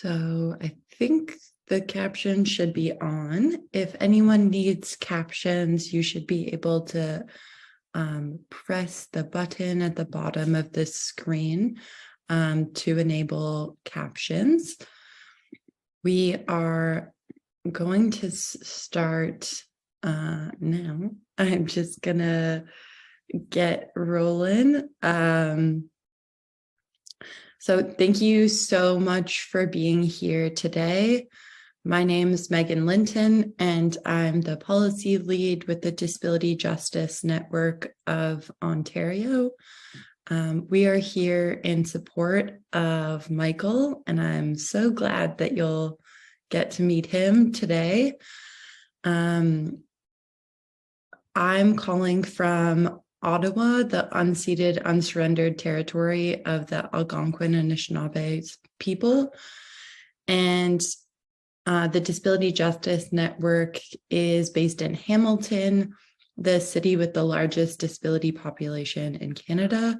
So I think the caption should be on. If anyone needs captions, you should be able to press the button at the bottom of the screen to enable captions. We are going to start now. I'm just gonna get rolling. So thank you so much for being here today. My name is Megan Linton, and I'm the policy lead with the Disability Justice Network of Ontario. We are here in support of Michal, and I'm so glad that you'll get to meet him today. I'm calling from Ottawa, the unceded, unsurrendered territory of the Algonquin and Anishinaabe people. And the Disability Justice Network is based in Hamilton, the city with the largest disability population in Canada.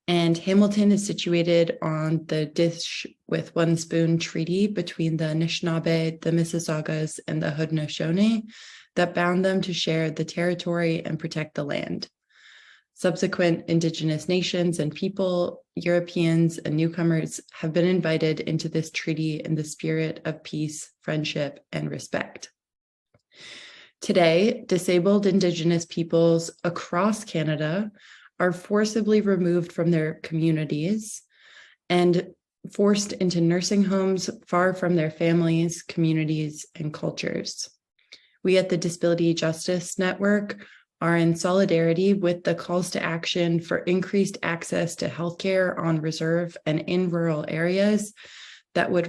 And Hamilton is situated on the Dish with One Spoon Treaty between the Anishinaabe, the Mississaugas, and the Haudenosaunee that bound them to share the territory and protect the land. Subsequent Indigenous nations and people, Europeans and newcomers have been invited into this treaty in the spirit of peace, friendship, and respect. Today, disabled Indigenous peoples across Canada are forcibly removed from their communities and forced into nursing homes far from their families, communities, and cultures. We at the Disability Justice Network are in solidarity with the calls to action for increased access to healthcare on reserve and in rural areas that would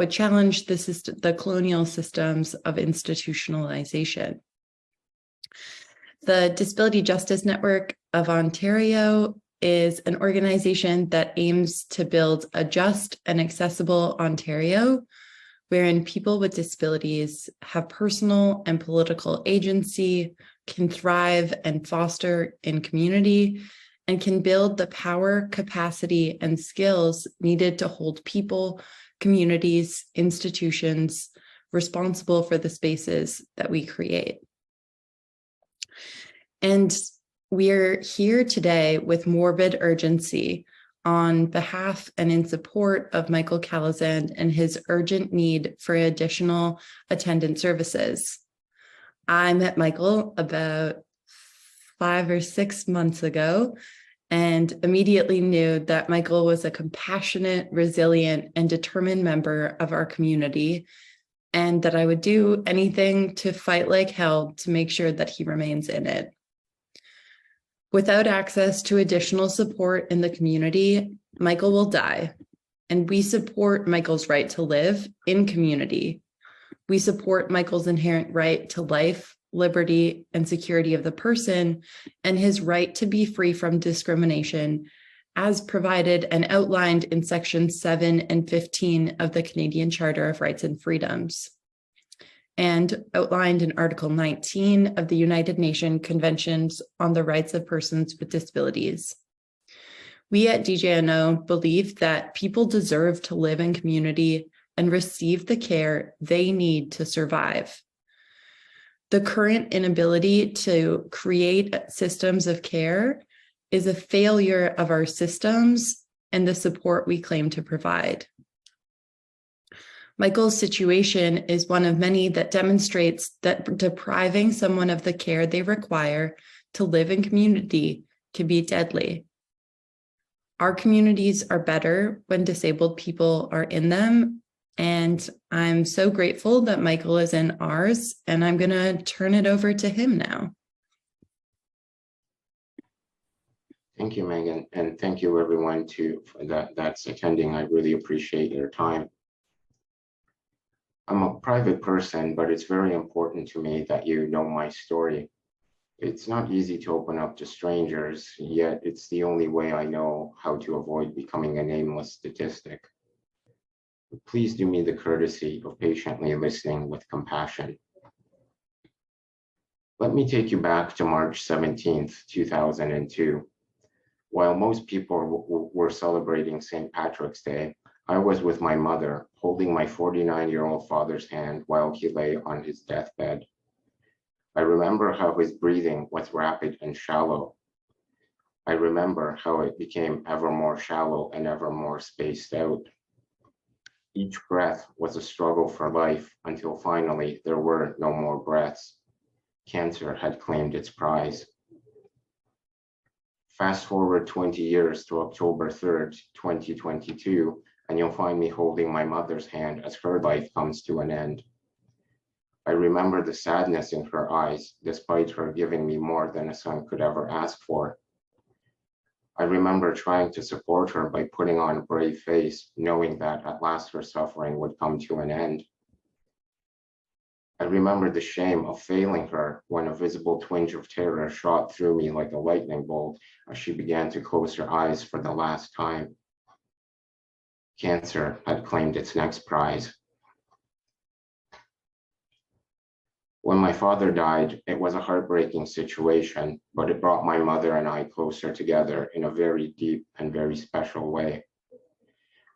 challenge the colonial systems of institutionalization. The Disability Justice Network of Ontario is an organization that aims to build a just and accessible Ontario, wherein people with disabilities have personal and political agency, can thrive and foster in community, and can build the power, capacity, and skills needed to hold people, communities, institutions responsible for the spaces that we create. And we're here today with morbid urgency on behalf and in support of Michal Kaliszan and his urgent need for additional attendant services. I met Michal about 5 or 6 months ago and immediately knew that Michal was a compassionate, resilient, and determined member of our community, and that I would do anything to fight like hell to make sure that he remains in it. Without access to additional support in the community, Michal will die, and we support Michal's right to live in community. We support Michal's inherent right to life, liberty, and security of the person, and his right to be free from discrimination as provided and outlined in Sections 7 and 15 of the Canadian Charter of Rights and Freedoms, and outlined in Article 19 of the United Nations Conventions on the Rights of Persons with Disabilities. We at DJNO believe that people deserve to live in community and receive the care they need to survive. The current inability to create systems of care is a failure of our systems and the support we claim to provide. Michal's situation is one of many that demonstrates that depriving someone of the care they require to live in community can be deadly. Our communities are better when disabled people are in them, and I'm so grateful that Michal is in ours, and I'm going to turn it over to him now. Thank you, Megan, and thank you everyone that's attending. I really appreciate your time. I'm a private person, but it's very important to me that you know my story. It's not easy to open up to strangers, yet it's the only way I know how to avoid becoming a nameless statistic. Please do me the courtesy of patiently listening with compassion. Let me take you back to March 17th, 2002. While most people were celebrating St. Patrick's Day, I was with my mother, holding my 49-year-old father's hand while he lay on his deathbed. I remember how his breathing was rapid and shallow. I remember how it became ever more shallow and ever more spaced out. Each breath was a struggle for life until finally there were no more breaths. Cancer had claimed its prize. Fast forward 20 years to October 3rd, 2022, and you'll find me holding my mother's hand as her life comes to an end. I remember the sadness in her eyes, despite her giving me more than a son could ever ask for. I remember trying to support her by putting on a brave face, knowing that at last her suffering would come to an end. I remember the shame of failing her when a visible twinge of terror shot through me like a lightning bolt as she began to close her eyes for the last time. Cancer had claimed its next prize. When my father died, it was a heartbreaking situation, but it brought my mother and I closer together in a very deep and very special way.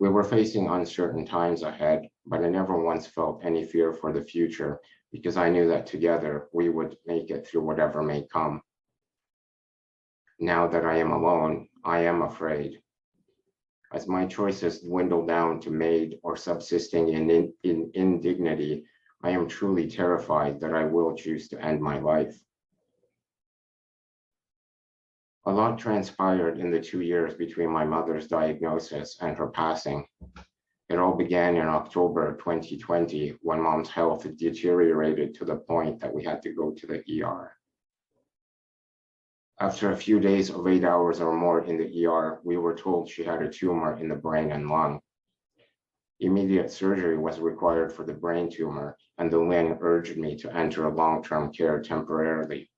We were facing uncertain times ahead, but I never once felt any fear for the future because I knew that together we would make it through whatever may come. Now that I am alone, I am afraid. As my choices dwindle down to maid or subsisting in indignity, I am truly terrified that I will choose to end my life. A lot transpired in the 2 years between my mother's diagnosis and her passing. It all began in October 2020 when mom's health deteriorated to the point that we had to go to the ER. After a few days of 8 hours or more in the ER, we were told she had a tumor in the brain and lung. Immediate surgery was required for the brain tumor, and the LIN urged me to enter long-term care temporarily.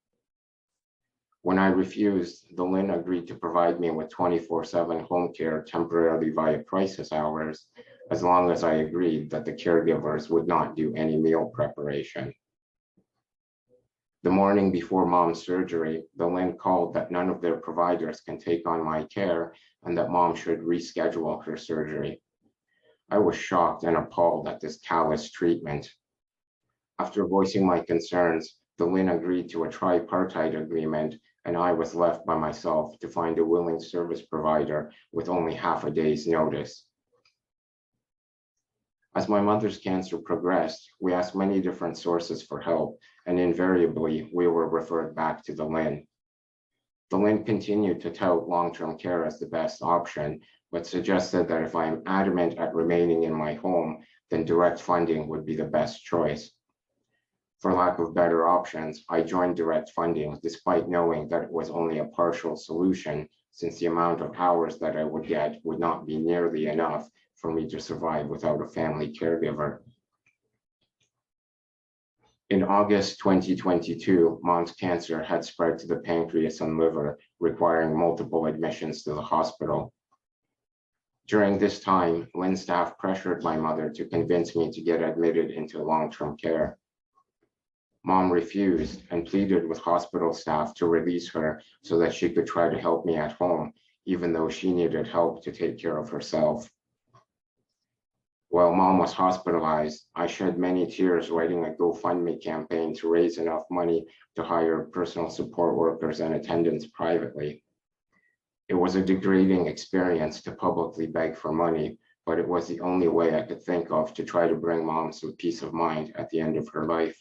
When I refused, the LIN agreed to provide me with 24/7 home care temporarily via crisis hours, as long as I agreed that the caregivers would not do any meal preparation. The morning before mom's surgery, the LIN called that none of their providers can take on my care and that mom should reschedule her surgery. I was shocked and appalled at this callous treatment. After voicing my concerns, the LIN agreed to a tripartite agreement, and I was left by myself to find a willing service provider with only half a day's notice. As my mother's cancer progressed, we asked many different sources for help, and invariably, we were referred back to the LIN. The LIN continued to tout long-term care as the best option, but suggested that if I am adamant at remaining in my home, then direct funding would be the best choice. For lack of better options, I joined direct funding despite knowing that it was only a partial solution, since the amount of hours that I would get would not be nearly enough for me to survive without a family caregiver. In August 2022, mom's cancer had spread to the pancreas and liver, requiring multiple admissions to the hospital. During this time, LIN staff pressured my mother to convince me to get admitted into long-term care. Mom refused and pleaded with hospital staff to release her so that she could try to help me at home, even though she needed help to take care of herself. While mom was hospitalized, I shed many tears writing a GoFundMe campaign to raise enough money to hire personal support workers and attendants privately. It was a degrading experience to publicly beg for money, but it was the only way I could think of to try to bring mom some peace of mind at the end of her life.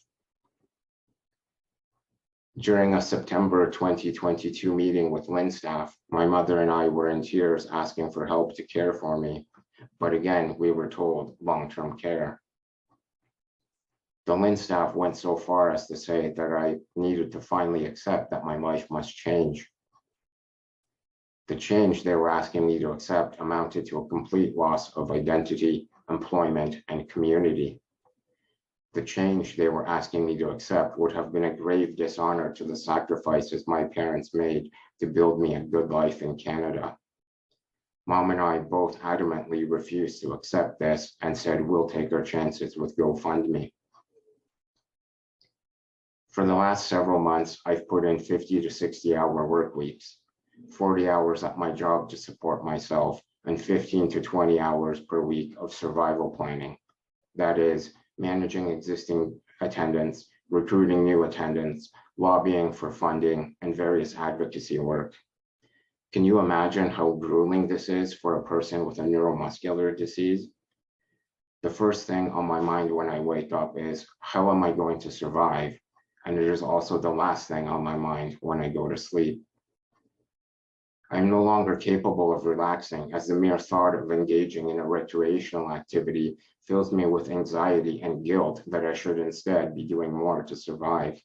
During a September 2022 meeting with LIN staff, my mother and I were in tears asking for help to care for me, but again, we were told long-term care. The LIN staff went so far as to say that I needed to finally accept that my life must change. The change they were asking me to accept amounted to a complete loss of identity, employment, and community. The change they were asking me to accept would have been a grave dishonor to the sacrifices my parents made to build me a good life in Canada. Mom and I both adamantly refused to accept this and said we'll take our chances with GoFundMe. For the last several months, I've put in 50 to 60 hour work weeks, 40 hours at my job to support myself, and 15 to 20 hours per week of survival planning. That is, managing existing attendance, recruiting new attendants, lobbying for funding, and various advocacy work. Can you imagine how grueling this is for a person with a neuromuscular disease? The first thing on my mind when I wake up is, how am I going to survive? And it is also the last thing on my mind when I go to sleep. I am no longer capable of relaxing, as the mere thought of engaging in a recreational activity fills me with anxiety and guilt that I should instead be doing more to survive.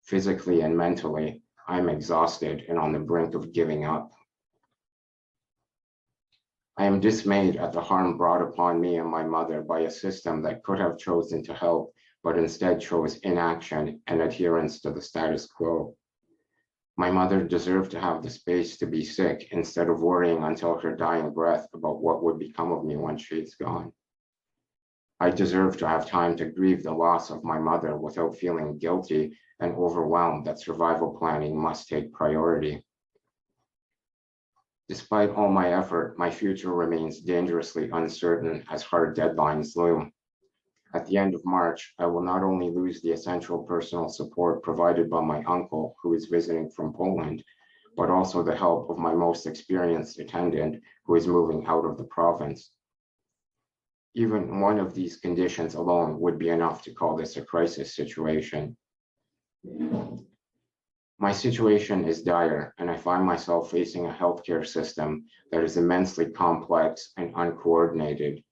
Physically and mentally, I am exhausted and on the brink of giving up. I am dismayed at the harm brought upon me and my mother by a system that could have chosen to help, but instead chose inaction and adherence to the status quo. My mother deserved to have the space to be sick instead of worrying until her dying breath about what would become of me once she's gone. I deserve to have time to grieve the loss of my mother without feeling guilty and overwhelmed that survival planning must take priority. Despite all my effort, my future remains dangerously uncertain as hard deadlines loom. At the end of March, I will not only lose the essential personal support provided by my uncle, who is visiting from Poland, but also the help of my most experienced attendant, who is moving out of the province. Even one of these conditions alone would be enough to call this a crisis situation. My situation is dire, and I find myself facing a healthcare system that is immensely complex and uncoordinated,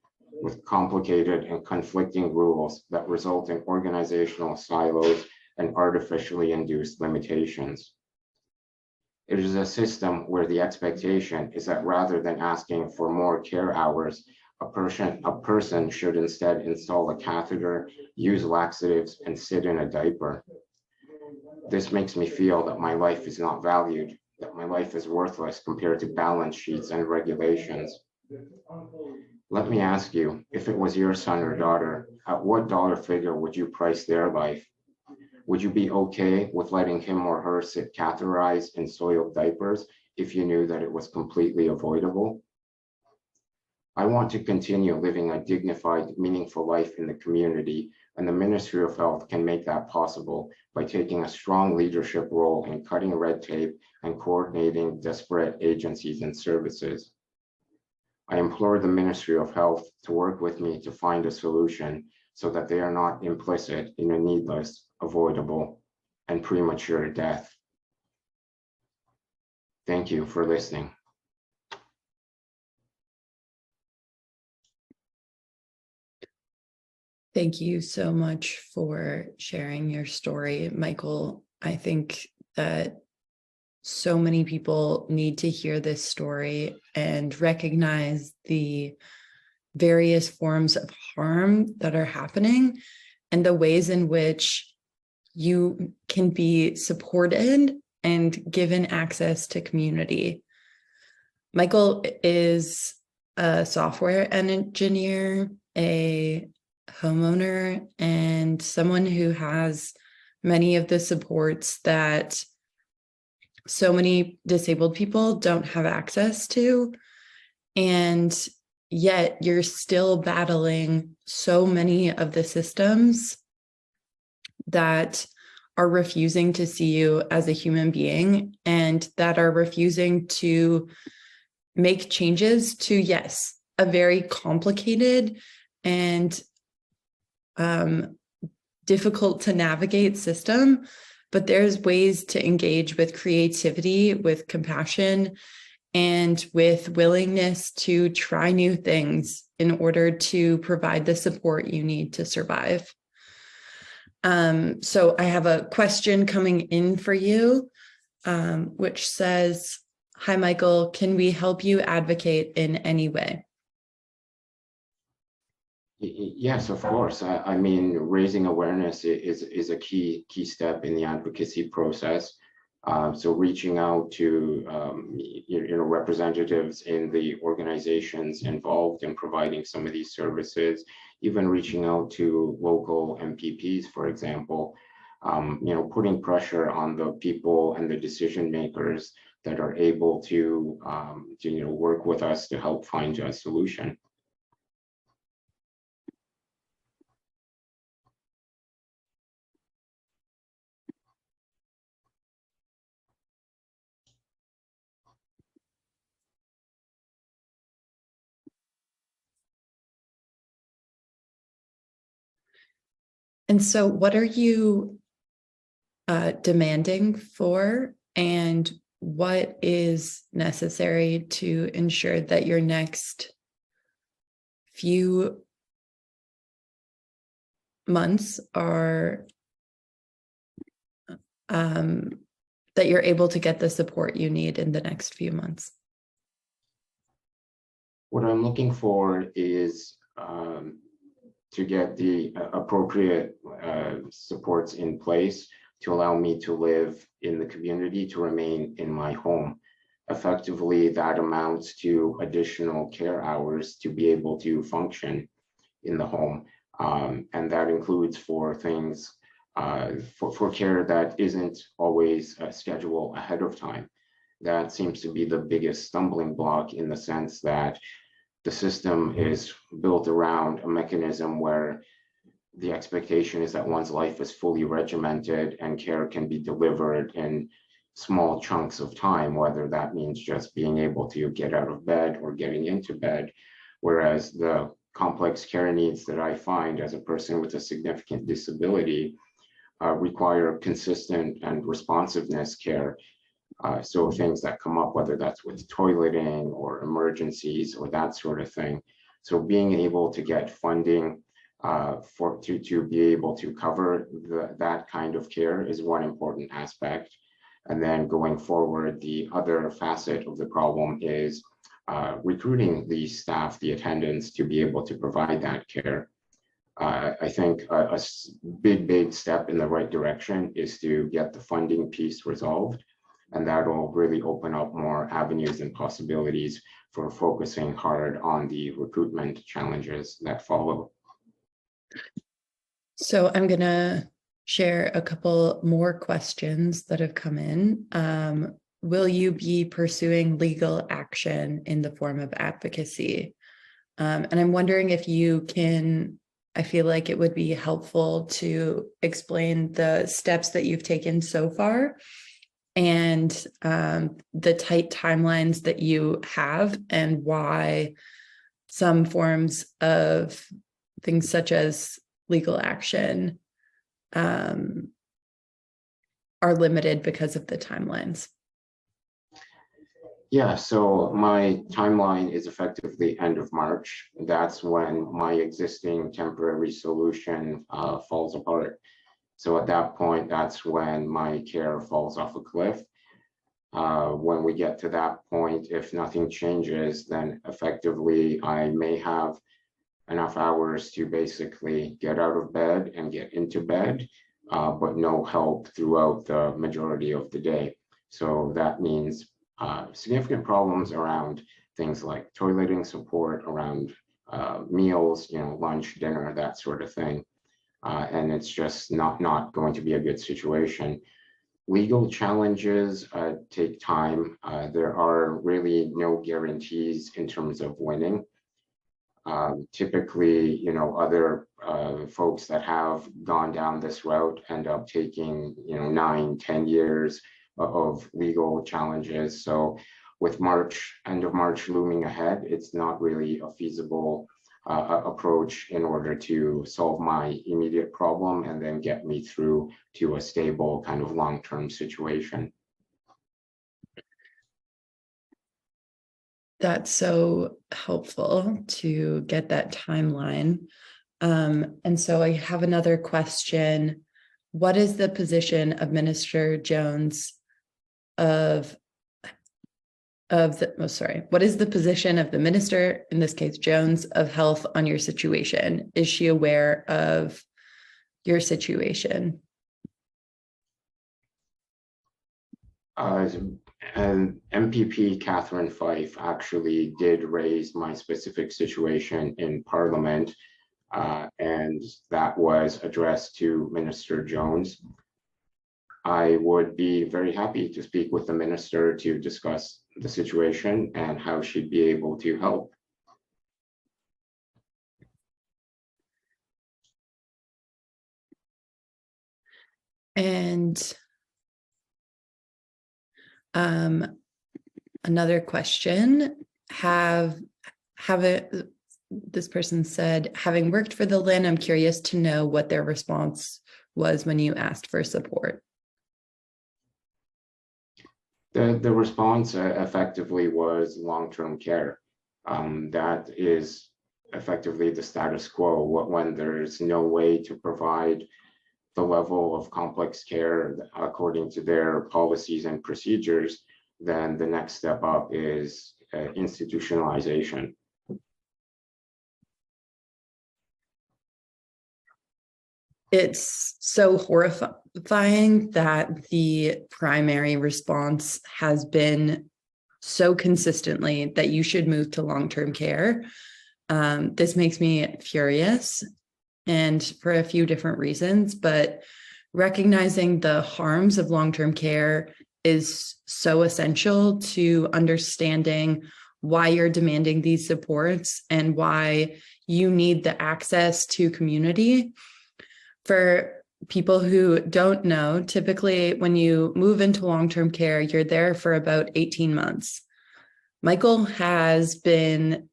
with complicated and conflicting rules that result in organizational silos and artificially induced limitations. It is a system where the expectation is that rather than asking for more care hours, a person should instead install a catheter, use laxatives, and sit in a diaper. This makes me feel that my life is not valued, that my life is worthless compared to balance sheets and regulations. Let me ask you, if it was your son or daughter, at what dollar figure would you price their life? Would you be okay with letting him or her sit catheterized in soiled diapers if you knew that it was completely avoidable? I want to continue living a dignified, meaningful life in the community, and the Ministry of Health can make that possible by taking a strong leadership role in cutting red tape and coordinating disparate agencies and services. I implore the Ministry of Health to work with me to find a solution so that they are not implicit in a needless, avoidable, and premature death. Thank you for listening. Thank you so much for sharing your story, Michael. I think that so many people need to hear this story and recognize the various forms of harm that are happening and the ways in which you can be supported and given access to community. Michael is a software engineer, a homeowner, and someone who has many of the supports that so many disabled people don't have access to. And yet you're still battling so many of the systems that are refusing to see you as a human being and that are refusing to make changes to, yes, a very complicated and difficult to navigate system, but there's ways to engage with creativity, with compassion, and with willingness to try new things in order to provide the support you need to survive. So I have a question coming in for you, which says, "Hi, Michael, can we help you advocate in any way?" Yes, of course. I mean, raising awareness is a key step in the advocacy process. So reaching out to representatives in the organizations involved in providing some of these services, even reaching out to local MPPs, for example, putting pressure on the people and the decision makers that are able to work with us to help find a solution. And so what are you demanding for, and what is necessary to ensure that your next few months are that you're able to get the support you need in the next few months? What I'm looking for is to get the appropriate supports in place to allow me to live in the community, to remain in my home. Effectively, that amounts to additional care hours to be able to function in the home. And that includes for things, for care that isn't always scheduled ahead of time. That seems to be the biggest stumbling block, in the sense that the system is built around a mechanism where the expectation is that one's life is fully regimented and care can be delivered in small chunks of time, whether that means just being able to get out of bed or getting into bed. Whereas the complex care needs that I find as a person with a significant disability require consistent and responsiveness care. So things that come up, whether that's with toileting or emergencies or that sort of thing. So being able to get funding to be able to cover that kind of care is one important aspect. And then going forward, the other facet of the problem is recruiting the staff, the attendants, to be able to provide that care. I think a big step in the right direction is to get the funding piece resolved. And that'll really open up more avenues and possibilities for focusing hard on the recruitment challenges that follow. So I'm going to share a couple more questions that have come in. Will you be pursuing legal action in the form of advocacy? And I'm wondering if you can, I feel like it would be helpful to explain the steps that you've taken so far, and the tight timelines that you have, and why some forms of things such as legal action are limited because of the timelines. Yeah, so my timeline is effectively end of March. That's when my existing temporary solution falls apart. So at that point, that's when my care falls off a cliff. When we get to that point, if nothing changes, then effectively I may have enough hours to basically get out of bed and get into bed, but no help throughout the majority of the day. So that means significant problems around things like toileting support, around meals, lunch, dinner, that sort of thing. And it's just not going to be a good situation. Legal challenges take time. There are really no guarantees in terms of winning. Typically, other folks that have gone down this route end up taking, 9-10 years of legal challenges. So with end of March looming ahead, it's not really a feasible approach in order to solve my immediate problem and then get me through to a stable kind of long-term situation. That's so helpful to get that timeline. And so I have another question. What is the position of Minister Jones what is the position of the minister, in this case, Jones, of Health on your situation? Is she aware of your situation? And MPP Catherine Fife actually did raise my specific situation in Parliament, and that was addressed to Minister Jones. I would be very happy to speak with the minister to discuss the situation and how she'd be able to help. And another question, this person said, having worked for the LIN, I'm curious to know what their response was when you asked for support. The response effectively was long-term care. That is effectively the status quo. When there's no way to provide the level of complex care according to their policies and procedures, then the next step up is institutionalization. It's so horrifying that the primary response has been so consistently that you should move to long-term care. This makes me furious, and for a few different reasons, but recognizing the harms of long-term care is so essential to understanding why you're demanding these supports and why you need the access to community. For people who don't know, typically when you move into long-term care, you're there for about 18 months. Michael has been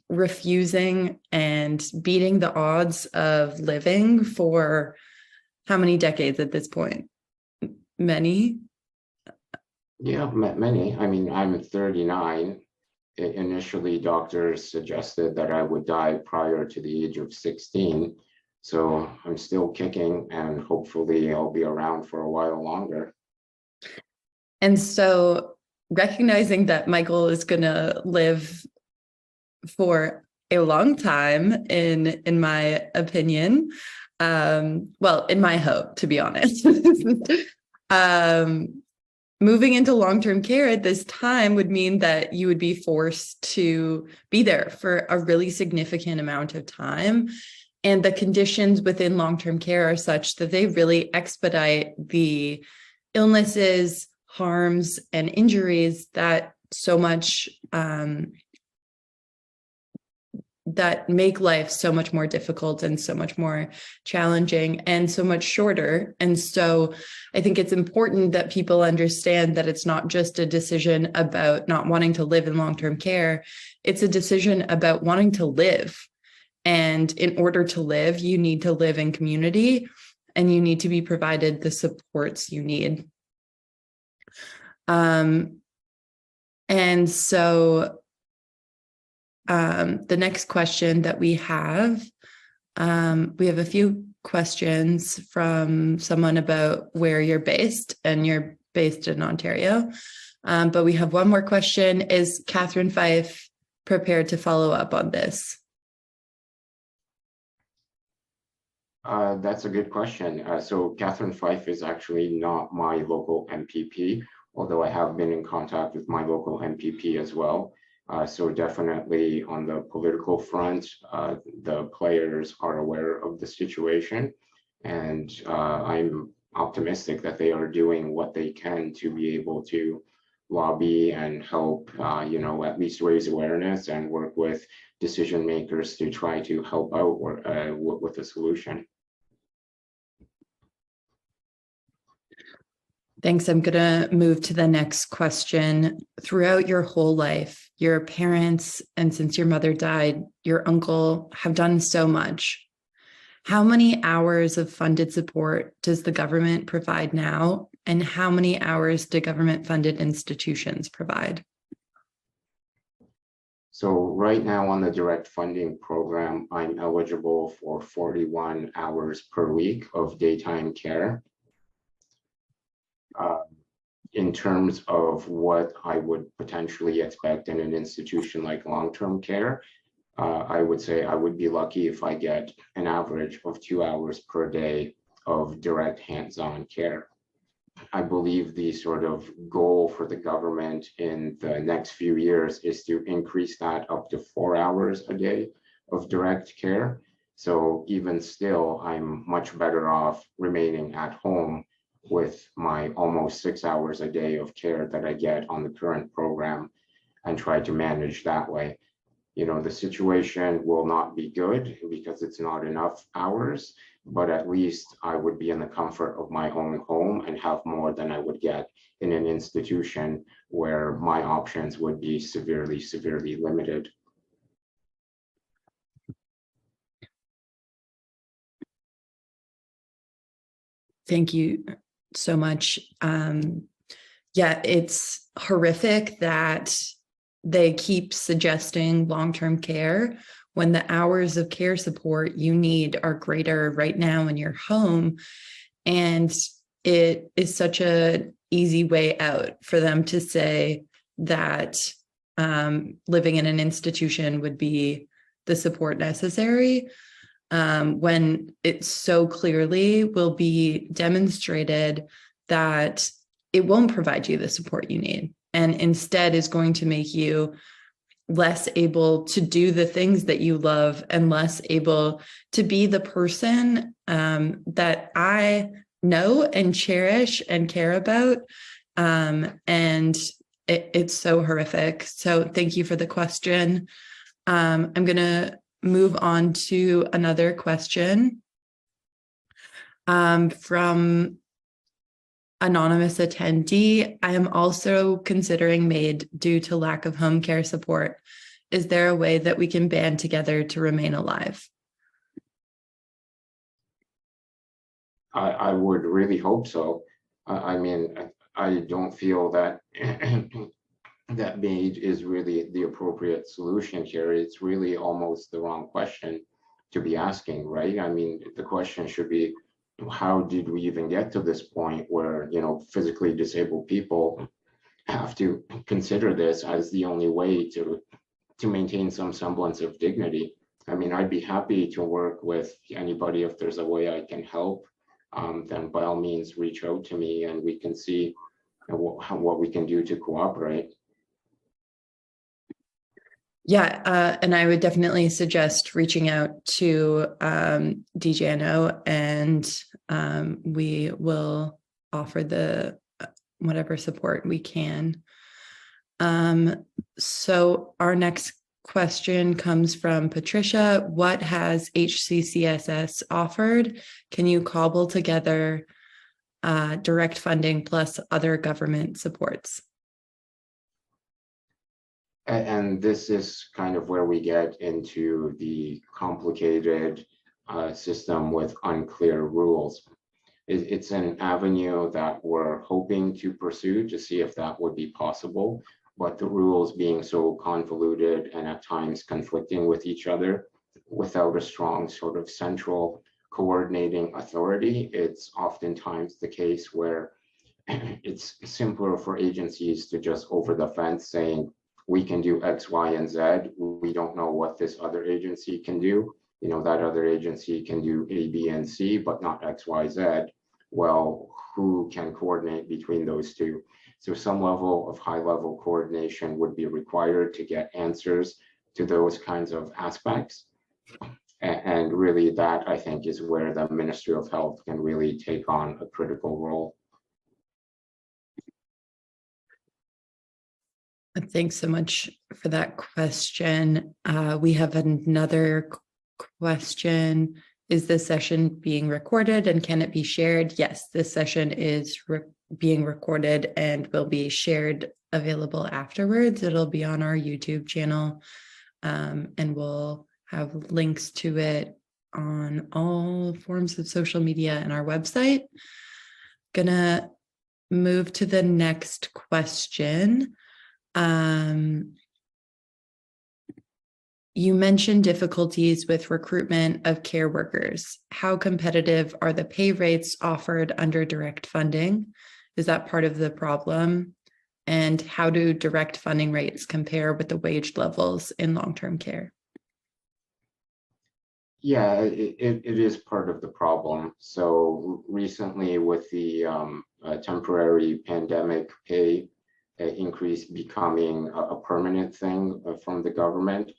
refusing and beating the odds of living for how many decades at this point? Many? Yeah, many. I mean, I'm 39. Initially, doctors suggested that I would die prior to the age of 16. So I'm still kicking, and hopefully I'll be around for a while longer. And so recognizing that Michael is going to live for a long time, in my opinion, well, in my hope, to be honest, moving into long-term care at this time would mean that you would be forced to be there for a really significant amount of time. And the conditions within long-term care are such that they really expedite the illnesses, harms, and injuries that so much that make life so much more difficult and so much more challenging and so much shorter. And so I think it's important that people understand that it's not just a decision about not wanting to live in long-term care. It's a decision about wanting to live. And in order to live, you need to live in community, and you need to be provided the supports you need. And so the next question that we have a few questions from someone about where you're based, and you're based in Ontario. But we have one more question. Is Catherine Fife prepared to follow up on this? That's a good question. So Catherine Fife is actually not my local MPP, although I have been in contact with my local MPP as well. So definitely on the political front, the players are aware of the situation, and I'm optimistic that they are doing what they can to be able to lobby and help, at least raise awareness and work with decision makers to try to help out with a solution. Thanks. I'm going to move to the next question. Throughout your whole life, your parents, and since your mother died, your uncle have done so much. How many hours of funded support does the government provide now? And how many hours do government-funded institutions provide? So right now on the direct funding program, I'm eligible for 41 hours per week of daytime care. In terms of what I would potentially expect in an institution like long-term care, I would say I would be lucky if I get an average of 2 hours per day of direct hands-on care. I believe the sort of goal for the government in the next few years is to increase that up to 4 hours a day of direct care. So even still, I'm much better off remaining at home with my almost 6 hours a day of care that I get on the current program and try to manage that way. The situation will not be good because it's not enough hours, but at least I would be in the comfort of my own home and have more than I would get in an institution where my options would be severely, severely limited. Thank you so much. Yeah, it's horrific that they keep suggesting long-term care when the hours of care support you need are greater right now in your home. And it is such an easy way out for them to say that living in an institution would be the support necessary, when it so clearly will be demonstrated that it won't provide you the support you need, and instead is going to make you less able to do the things that you love and less able to be the person that I know and cherish and care about. And it's so horrific. So thank you for the question. I'm going to move on to another question from anonymous attendee. I am also considering MAID due to lack of home care support. Is there a way that we can band together to remain alive? I would really hope so. I mean, I don't feel that that MAID is really the appropriate solution here. It's really almost the wrong question to be asking, right? I mean, the question should be, how did we even get to this point where, physically disabled people have to consider this as the only way to maintain some semblance of dignity? I mean, I'd be happy to work with anybody. If there's a way I can help, then by all means reach out to me and we can see what we can do to cooperate. Yeah, and I would definitely suggest reaching out to DJNO, and we will offer the whatever support we can. So our next question comes from Patricia. What has HCCSS offered? Can you cobble together direct funding plus other government supports? And this is kind of where we get into the complicated system with unclear rules. It's an avenue that we're hoping to pursue to see if that would be possible, but the rules being so convoluted and at times conflicting with each other without a strong sort of central coordinating authority, it's oftentimes the case where it's simpler for agencies to just over the fence saying, we can do X, Y, and Z. We don't know what this other agency can do. That other agency can do A, B, and C, but not X, Y, Z. Well, who can coordinate between those two? So some level of high-level coordination would be required to get answers to those kinds of aspects. And really that, I think, is where the Ministry of Health can really take on a critical role. Thanks so much for that question. We have another question. Is this session being recorded and can it be shared? Yes, this session is being recorded and will be shared, available afterwards. It'll be on our YouTube channel, and we'll have links to it on all forms of social media and our website. Gonna move to the next question. You mentioned difficulties with recruitment of care workers. How competitive are the pay rates offered under direct funding? Is that part of the problem? And how do direct funding rates compare with the wage levels in long-term care? Yeah, it is part of the problem. So recently with the temporary pandemic pay increase becoming a permanent thing from the government,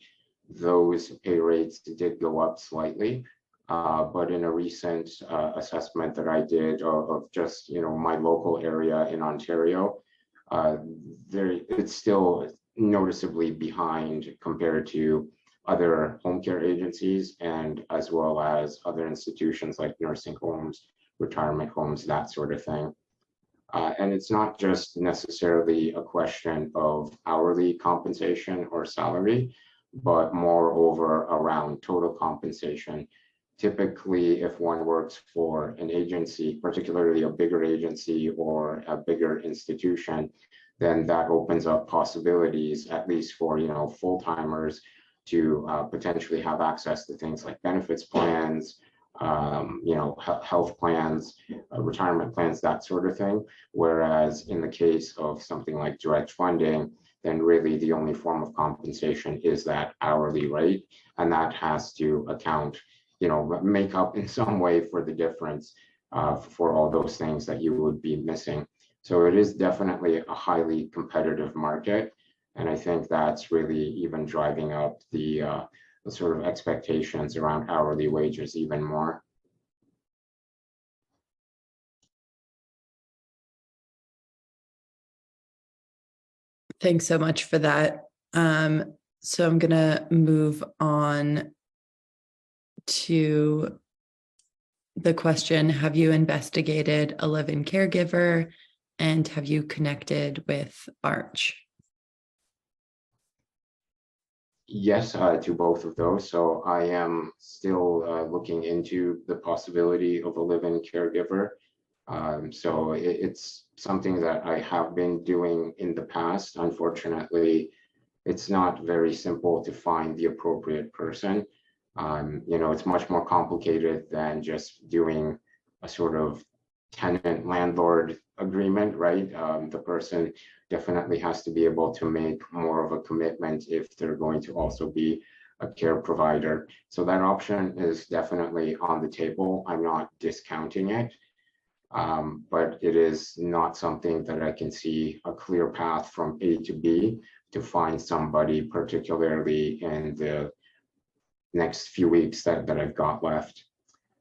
those pay rates did go up slightly. But in a recent assessment that I did of just my local area in Ontario, it's still noticeably behind compared to other home care agencies and as well as other institutions like nursing homes, retirement homes, that sort of thing. And it's not just necessarily a question of hourly compensation or salary, but moreover around total compensation. Typically, if one works for an agency, particularly a bigger agency or a bigger institution, then that opens up possibilities, at least for full-timers, to potentially have access to things like benefits plans, health plans, retirement plans, that sort of thing. Whereas in the case of something like direct funding, then really the only form of compensation is that hourly rate, and that has to account, make up in some way for the difference for all those things that you would be missing. So it is definitely a highly competitive market, and I think that's really even driving up the sort of expectations around hourly wages even more. Thanks so much for that. So I'm going to move on to the question, have you investigated a live-in caregiver and have you connected with Arch? Yes, to both of those. So I am still looking into the possibility of a live-in caregiver. So it's something that I have been doing in the past. Unfortunately, it's not very simple to find the appropriate person. It's much more complicated than just doing a sort of tenant landlord agreement, right? The person definitely has to be able to make more of a commitment if they're going to also be a care provider. So that option is definitely on the table. I'm not discounting it, but it is not something that I can see a clear path from A to B to find somebody, particularly in the next few weeks that I've got left.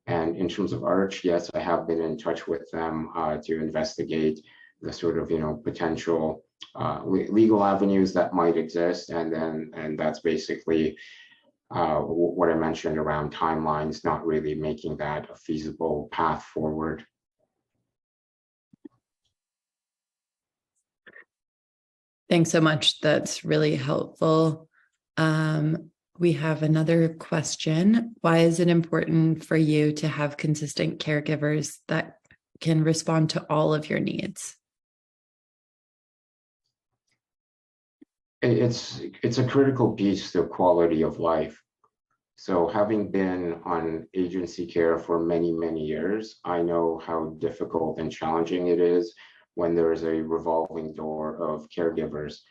And in terms of Arch, yes, I have been in touch with them to investigate the sort of potential legal avenues that might exist, and that's basically what I mentioned around timelines, not really making that a feasible path forward. Thanks so much. That's really helpful. We have another question. Why is it important for you to have consistent caregivers that can respond to all of your needs? It's a critical piece to quality of life. So having been on agency care for many, many years, I know how difficult and challenging it is when there is a revolving door of caregivers,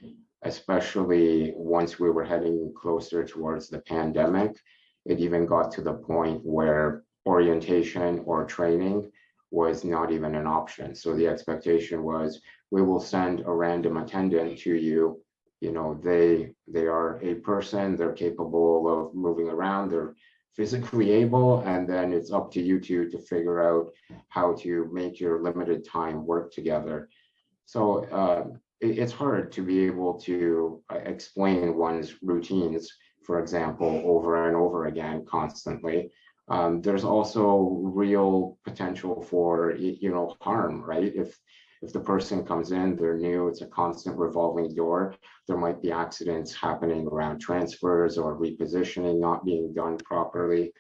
especially once we were heading closer towards the pandemic. It even got to the point where orientation or training was not even an option. So the expectation was, we will send a random attendant to you. They are a person, they're capable of moving around, they're physically able, and then it's up to you two to figure out how to make your limited time work together. So it's hard to be able to explain one's routines, for example, over and over again constantly. There's also real potential for harm, right? If the person comes in, they're new, it's a constant revolving door. There might be accidents happening around transfers or repositioning not being done properly.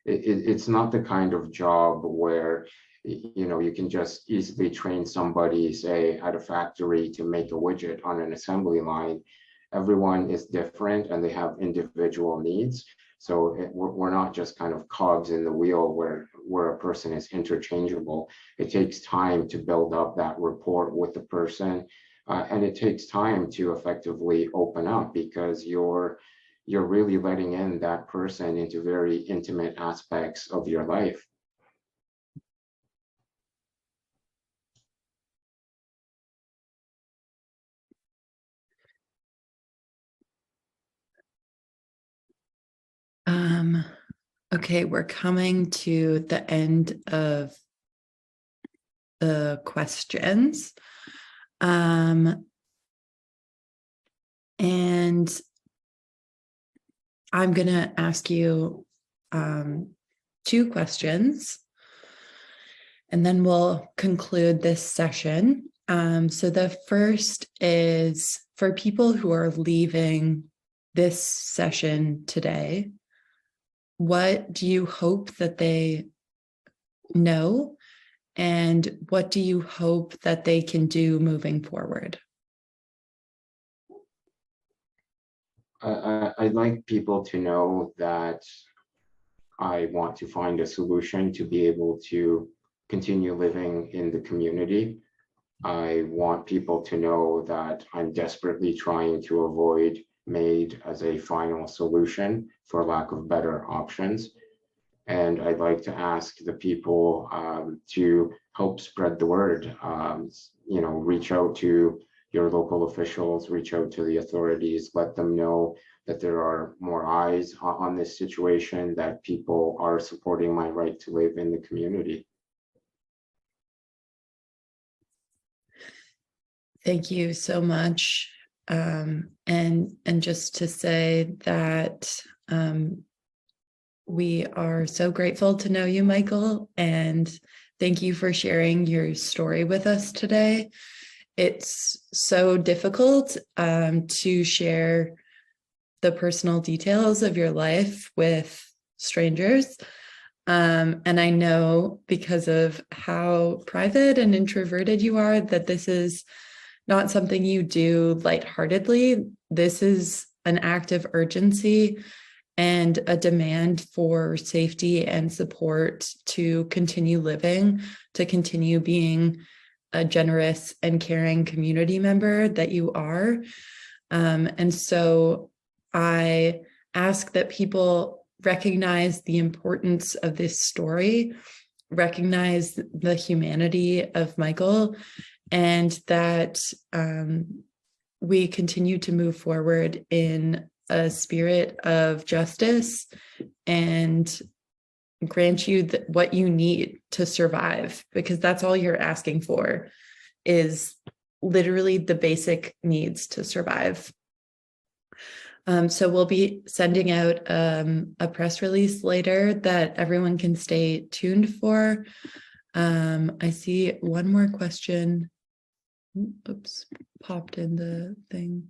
It's not the kind of job where you can just easily train somebody, say, at a factory to make a widget on an assembly line. Everyone is different and they have individual needs. So we're not just kind of cogs in the wheel where a person is interchangeable. It takes time to build up that rapport with the person. And it takes time to effectively open up, because you're really letting in that person into very intimate aspects of your life. Okay, we're coming to the end of the questions. And I'm going to ask you 2 questions, and then we'll conclude this session. So the first is for people who are leaving this session today, what do you hope that they know, and what do you hope that they can do moving forward? I'd like people to know that I want to find a solution to be able to continue living in the community. I want people to know that I'm desperately trying to avoid MAID as a final solution for lack of better options. And I'd like to ask the people to help spread the word. Reach out to your local officials, reach out to the authorities, let them know that there are more eyes on this situation, that people are supporting my right to live in the community. Thank you so much. And just to say that we are so grateful to know you, Michael, and thank you for sharing your story with us today. It's so difficult to share the personal details of your life with strangers. And I know, because of how private and introverted you are, that this is not something you do lightheartedly. This is an act of urgency and a demand for safety and support to continue living, to continue being a generous and caring community member that you are. And so I ask that people recognize the importance of this story, recognize the humanity of Michael, and that we continue to move forward in a spirit of justice and grant you what you need to survive, because that's all you're asking for, is literally the basic needs to survive. So we'll be sending out a press release later that everyone can stay tuned for. I see one more question. Oops, popped in the thing.